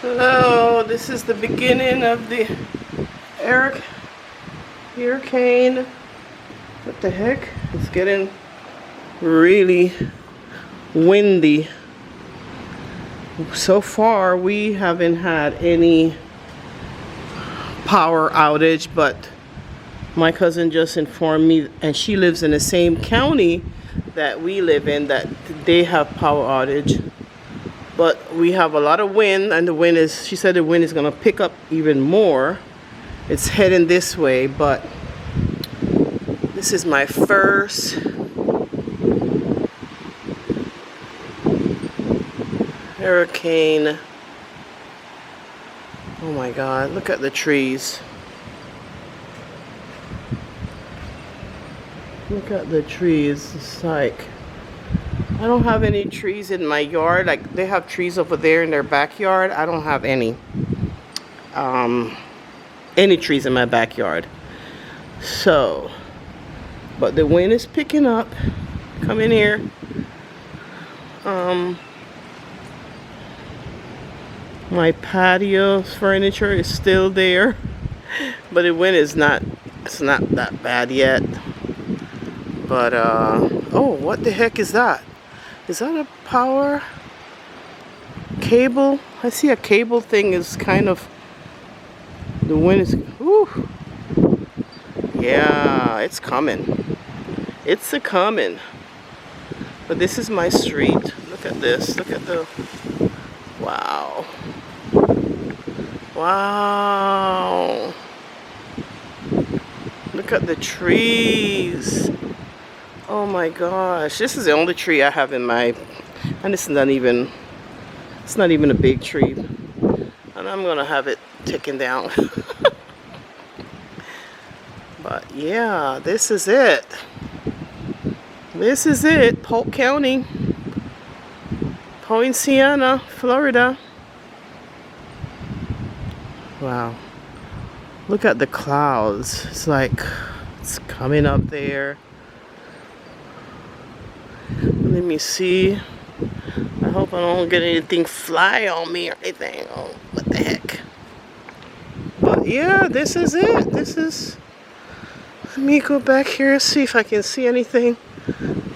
Hello, this is the beginning of the hurricane. What the heck? It's getting really windy. So far, we haven't had any power outage, but my cousin just informed me, and she lives in the same county that we live in, that they have power outage. But we have a lot of wind, and the wind is, she said the wind is going to pick up even more. It's heading this way, but this is my first hurricane. Oh my God, look at the trees. Look at the trees. It's like, I don't have any trees in my yard. Like, they have trees over there in their backyard. I don't have any trees in my backyard. So, but the wind is picking up. Come in here. My patio furniture is still there, but the wind is not, it's not that bad yet. But oh, what the heck is that? Is that a power cable? I see a cable thing is kind of, the wind is, whew. Yeah, it's coming. It's a coming. But this is my street. Look at this. Look at the, wow. Wow. Look at the trees. Oh my gosh, this is the only tree I have in my, and it's not even a big tree, and I'm gonna have it taken down. But yeah, this is it. This is it, Polk County, Poinciana, Florida. Wow, look at the clouds. It's like, it's coming up there. Let me see. I hope I don't get anything fly on me or anything. Oh, what the heck. But yeah, this is it. This is, let me go back here and see if I can see anything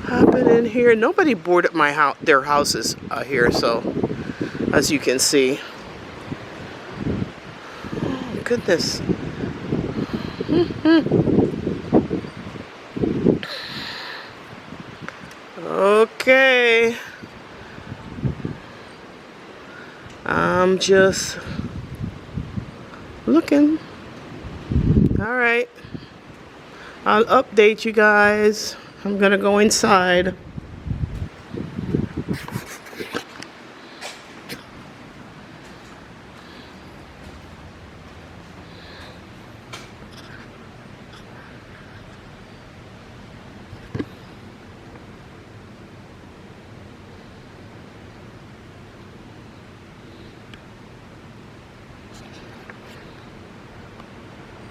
happening here. Nobody boarded my house, their houses here, so as you can see. Oh, goodness. Okay, I'm just looking. All right, I'll update you guys. I'm gonna go inside.